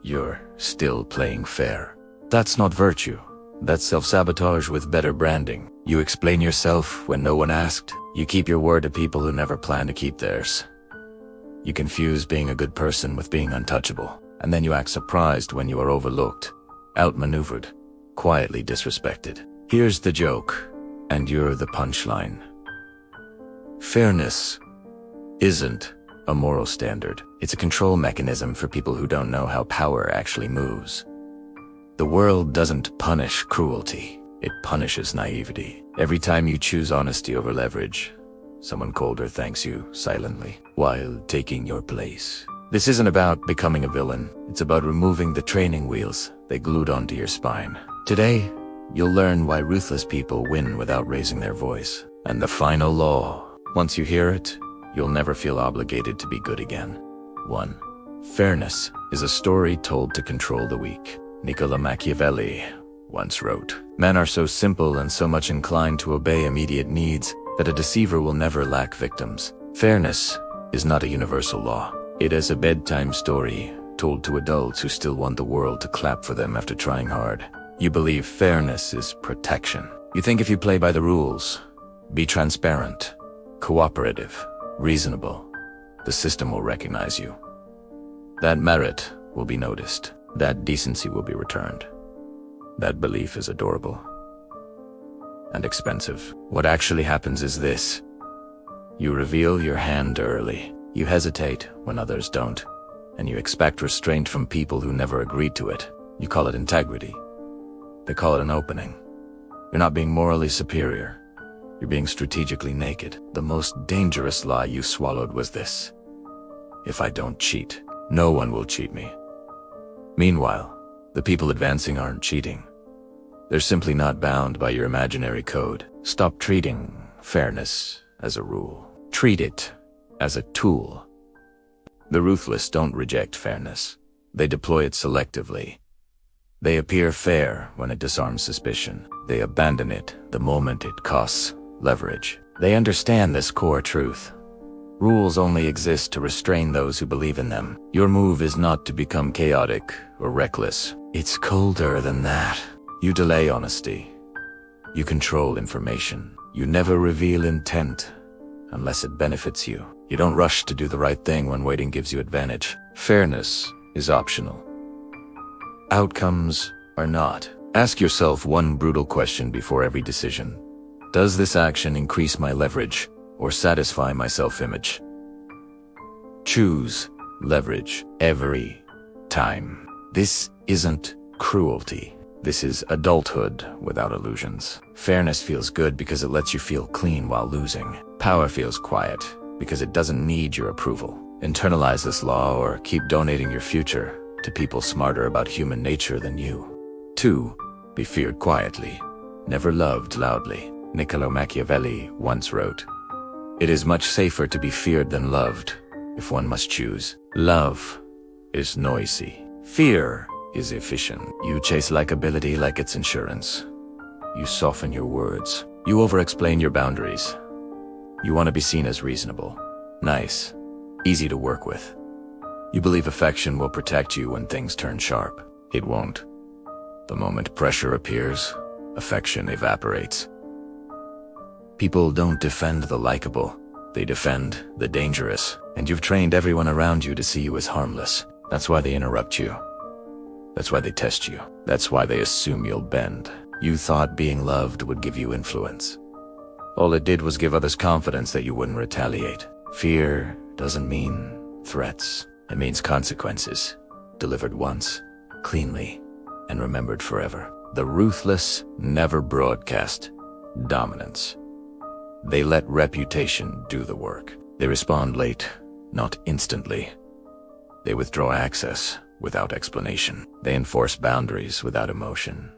you're still playing fair. That's not virtue. That's self-sabotage with better branding. You explain yourself when no one asked. You keep your word to people who never plan to keep theirs. You confuse being a good person with being untouchable, and then you act surprised when you are overlooked, outmaneuvered, quietly disrespected. Here's the joke, and you're the punchline. Fairness isn't a moral standard. It's a control mechanism for people who don't know how power actually moves. The world doesn't punish cruelty. It punishes naivety. Every time you choose honesty over leverage, someone colder thanks you silently while taking your place. This isn't about becoming a villain. It's about removing the training wheels they glued onto your spine. Today, you'll learn why ruthless people win without raising their voice. And the final law. Once you hear it, you'll never feel obligated to be good again. 1. Fairness is a story told to control the weak. Machiavelli once wrote, "Men are so simple and so much inclined to obey immediate needs that a deceiver will never lack victims." Fairness is not a universal law. It is a bedtime story told to adults who still want the world to clap for them after trying hard. You believe fairness is protection. You think if you play by the rules, be transparent, cooperative, reasonable, the system will recognize you. That merit will be noticed. That decency will be returned. That belief is adorable and expensive. What actually happens is this. You reveal your hand early. You hesitate when others don't. And you expect restraint from people who never agreed to it. You call it integrity. They call it an opening. You're not being morally superior. You're being strategically naked. The most dangerous lie you swallowed was this: if I don't cheat, no one will cheat me. Meanwhile, the people advancing aren't cheating. They're simply not bound by your imaginary code. Stop treating fairness as a rule. Treat it as a tool. The ruthless don't reject fairness. They deploy it selectively. They appear fair when it disarms suspicion. They abandon it the moment it costs leverage. They understand this core truth. Rules only exist to restrain those who believe in them. Your move is not to become chaotic or reckless. It's colder than that. You delay honesty. You control information. You never reveal intent unless it benefits you. You don't rush to do the right thing when waiting gives you advantage. Fairness is optional. Outcomes are not. Ask yourself one brutal question before every decision. Does this action increase my leverage or satisfy my self-image? Choose leverage every time. This isn't cruelty. This is adulthood without illusions. Fairness feels good because it lets you feel clean while losing. Power feels quiet because it doesn't need your approval. Internalize this law or keep donating your future to people smarter about human nature than you. 2. Be feared quietly, never loved loudly. Machiavelli once wrote, "It is much safer to be feared than loved, if one must choose. Love is noisy. Fear is efficient. You chase likability like it's insurance. You soften your words. You over-explain your boundaries. You want to be seen as reasonable, nice, easy to work with. You believe affection will protect you when things turn sharp. It won't. The moment pressure appears, affection evaporates. People don't defend the likable, they defend the dangerous. And you've trained everyone around you to see you as harmless. That's why they interrupt you. That's why they test you. That's why they assume you'll bend. You thought being loved would give you influence. All it did was give others confidence that you wouldn't retaliate. Fear doesn't mean threats. It means consequences, delivered once, cleanly, and remembered forever. The ruthless never broadcast dominance. They let reputation do the work. They respond late, not instantly. They withdraw access without explanation. They enforce boundaries without emotion.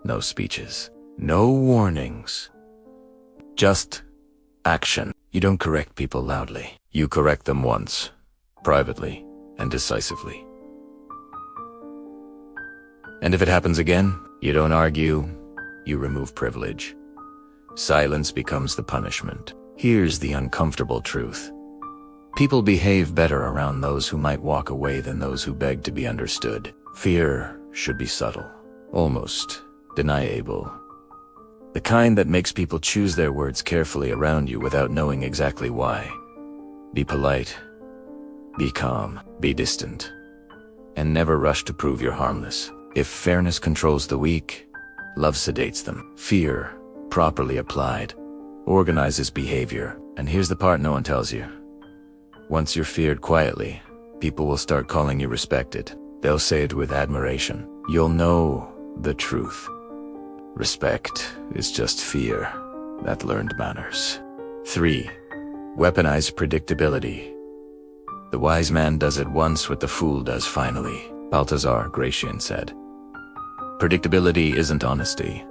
No speeches, no warnings. Just action. You don't correct people loudly. You correct them once, privately and decisively. And if it happens again, you don't argue, you remove privilege. Silence becomes the punishment. Here's the uncomfortable truth. People behave better around those who might walk away than those who beg to be understood. Fear should be subtle, almost deniable. The kind that makes people choose their words carefully around you without knowing exactly why. Be polite, be calm, be distant, and never rush to prove you're harmless. If fairness controls the weak, love sedates them. Fear, properly applied, organizes behavior. And here's the part no one tells you. Once you're feared quietly, people will start calling you respected. They'll say it with admiration. You'll know the truth. Respect is just fear that learned manners. 3. Weaponize predictability. The wise man does it once, what the fool does finally, Balthazar Gracian said. Predictability isn't honesty,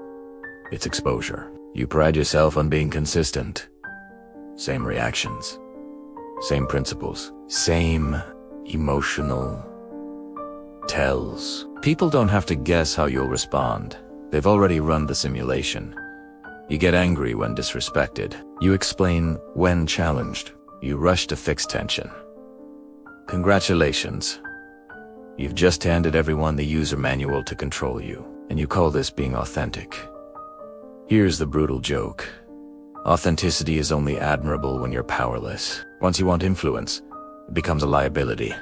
it's exposure. You pride yourself on being consistent. Same reactions, same principles, same emotional tells. People don't have to guess how you'll respond. They've already run the simulation. You get angry when disrespected. You explain when challenged. You rush to fix tension. Congratulations. You've just handed everyone the user manual to control you, and you call this being authentic. Here's the brutal joke. Authenticity is only admirable when you're powerless. Once you want influence, it becomes a liability.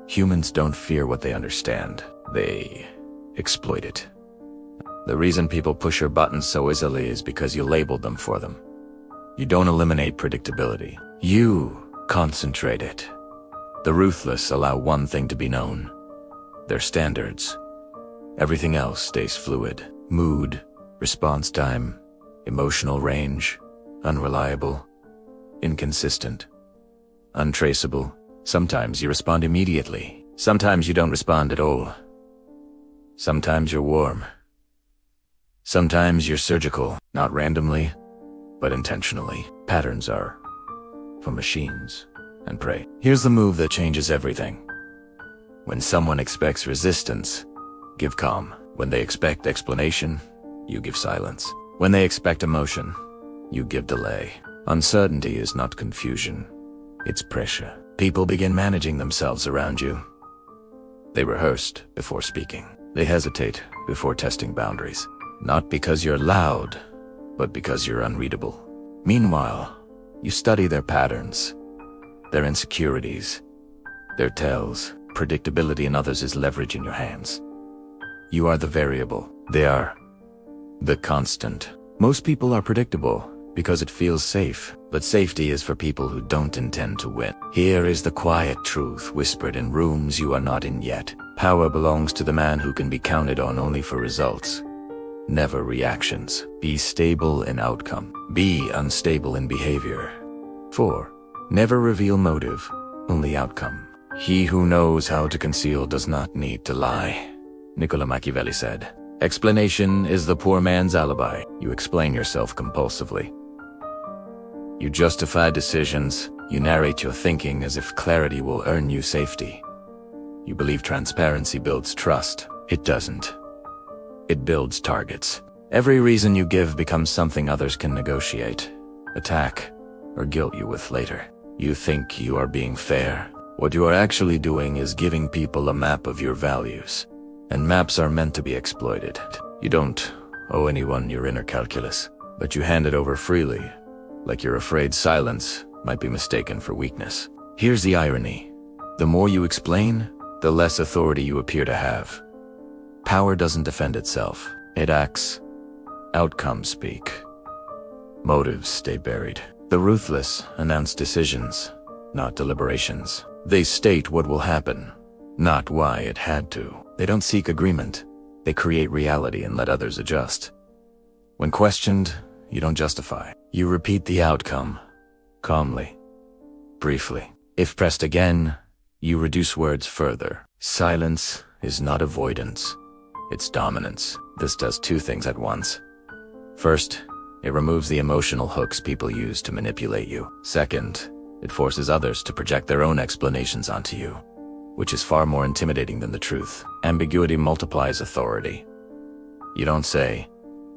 Humans don't fear what they understand. They exploit it. The reason people push your buttons so easily is because you labeled them for them. You don't eliminate predictability. You concentrate it. The ruthless allow one thing to be known: their standards. Everything else stays fluid. Mood, response time, emotional range, unreliable, inconsistent, untraceable. Sometimes you respond immediately. Sometimes you don't respond at all. Sometimes you're warm. Sometimes you're surgical, not randomly, but intentionally. Patterns are for machines and prey. Here's the move that changes everything. When someone expects resistance, give calm. When they expect explanation, you give silence. When they expect emotion, you give delay. Uncertainty is not confusion, it's pressure. People begin managing themselves around you. They rehearsed before speaking. They hesitate before testing boundaries. Not because you're loud, but because you're unreadable. Meanwhile, you study their patterns, their insecurities, their tells. Predictability in others is leverage in your hands. You are the variable. They are the constant. Most people are predictable because it feels safe, but safety is for people who don't intend to win. Here is the quiet truth whispered in rooms you are not in yet. Power belongs to the man who can be counted on only for results, never reactions. Be stable in outcome. Be unstable in behavior. 4. Never reveal motive, only outcome. He who knows how to conceal does not need to lie. Niccolo Machiavelli said. Explanation is the poor man's alibi. You explain yourself compulsively. You justify decisions. You narrate your thinking as if clarity will earn you safety. You believe transparency builds trust. It doesn't. It builds targets. Every reason you give becomes something others can negotiate, attack, or guilt you with later. You think you are being fair. What you are actually doing is giving people a map of your values. And maps are meant to be exploited. You don't owe anyone your inner calculus, but you hand it over freely, like you're afraid silence might be mistaken for weakness. Here's the irony. The more you explain, the less authority you appear to have. Power doesn't defend itself. It acts. Outcomes speak. Motives stay buried. The ruthless announce decisions, not deliberations. They state what will happen, not why it had to. They don't seek agreement. They create reality and let others adjust. When questioned, you don't justify. You repeat the outcome, calmly, briefly. If pressed again, you reduce words further. Silence is not avoidance. It's dominance. This does two things at once. First, it removes the emotional hooks people use to manipulate you. Second, it forces others to project their own explanations onto you, which is far more intimidating than the truth. Ambiguity multiplies authority. You don't say,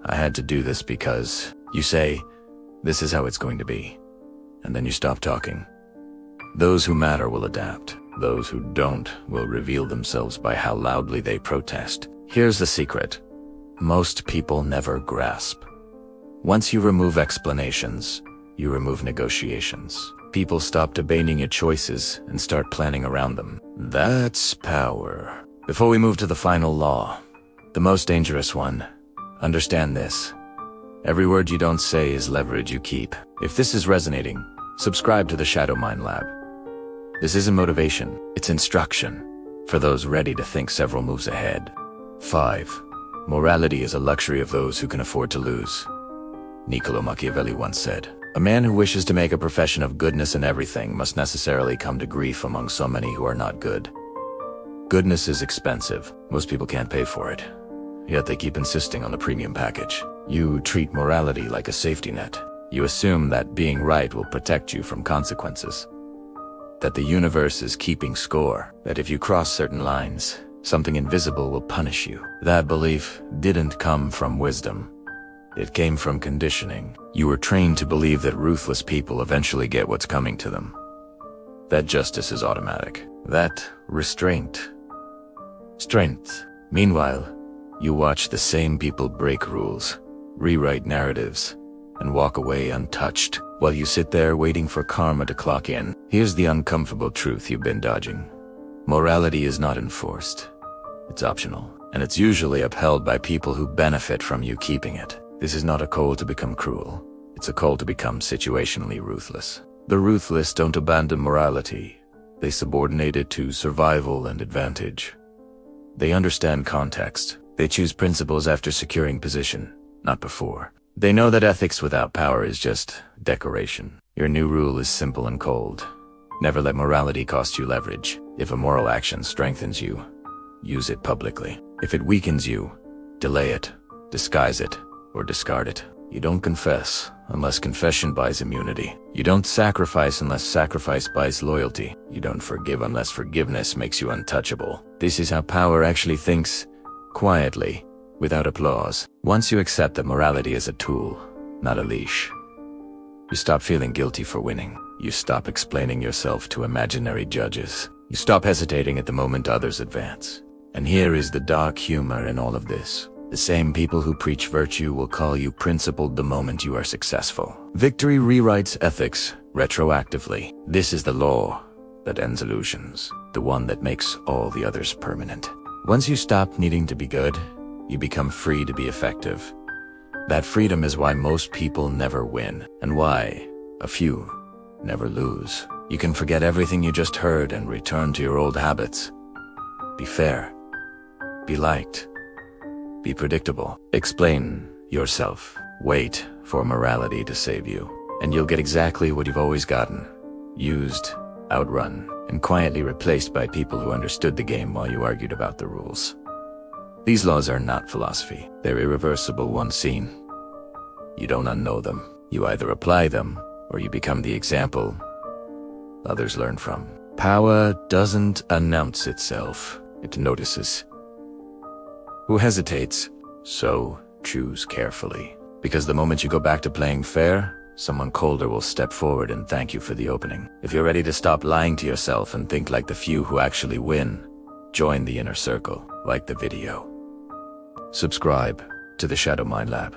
I had to do this because. You say, this is how it's going to be. And then you stop talking. Those who matter will adapt. Those who don't will reveal themselves by how loudly they protest. Here's the secret. Most people never grasp. Once you remove explanations, you remove negotiations. People stop debating your choices and start planning around them. That's power. Before we move to the final law, the most dangerous one, understand this. Every word you don't say is leverage you keep. If this is resonating, subscribe to the Shadow Mind Lab. This isn't motivation, it's instruction for those ready to think several moves ahead. 5. Morality is a luxury of those who can afford to lose. Niccolo Machiavelli once said, "A man who wishes to make a profession of goodness in everything must necessarily come to grief among so many who are not good." Goodness is expensive. Most people can't pay for it. Yet they keep insisting on the premium package. You treat morality like a safety net. You assume that being right will protect you from consequences. That the universe is keeping score. That if you cross certain lines, something invisible will punish you. That belief didn't come from wisdom. It came from conditioning. You were trained to believe that ruthless people eventually get what's coming to them. That justice is automatic. That restraint. Strength. Meanwhile, you watch the same people break rules, rewrite narratives, and walk away untouched, while you sit there waiting for karma to clock in. Here's the uncomfortable truth you've been dodging. Morality is not enforced. It's optional, and it's usually upheld by people who benefit from you keeping it. This is not a call to become cruel. It's a call to become situationally ruthless. The ruthless don't abandon morality. They subordinate it to survival and advantage. They understand context. They choose principles after securing position, not before. They know that ethics without power is just decoration. Your new rule is simple and cold. Never let morality cost you leverage. If a moral action strengthens you, use it publicly. If it weakens you, delay it, disguise it, or discard it. You don't confess unless confession buys immunity. You don't sacrifice unless sacrifice buys loyalty. You don't forgive unless forgiveness makes you untouchable. This is how power actually thinks, quietly, without applause. Once you accept that morality is a tool, not a leash, you stop feeling guilty for winning. You stop explaining yourself to imaginary judges. You stop hesitating at the moment others advance. And here is the dark humor in all of this. The same people who preach virtue will call you principled the moment you are successful. Victory rewrites ethics retroactively. This is the law that ends illusions, the one that makes all the others permanent. Once you stop needing to be good, you become free to be effective. That freedom is why most people never win, and why a few never lose. You can forget everything you just heard and return to your old habits. Be fair. Be liked. Be predictable. Explain yourself. Wait for morality to save you, and you'll get exactly what you've always gotten. Used, outrun, and quietly replaced by people who understood the game while you argued about the rules. These laws are not philosophy. They're irreversible once seen. You don't unknow them. You either apply them, or you become the example others learn from. Power doesn't announce itself. It notices. Who hesitates? So choose carefully. Because the moment you go back to playing fair, someone colder will step forward and thank you for the opening. If you're ready to stop lying to yourself and think like the few who actually win, join the inner circle. Like the video. Subscribe to the Shadow Mind Lab.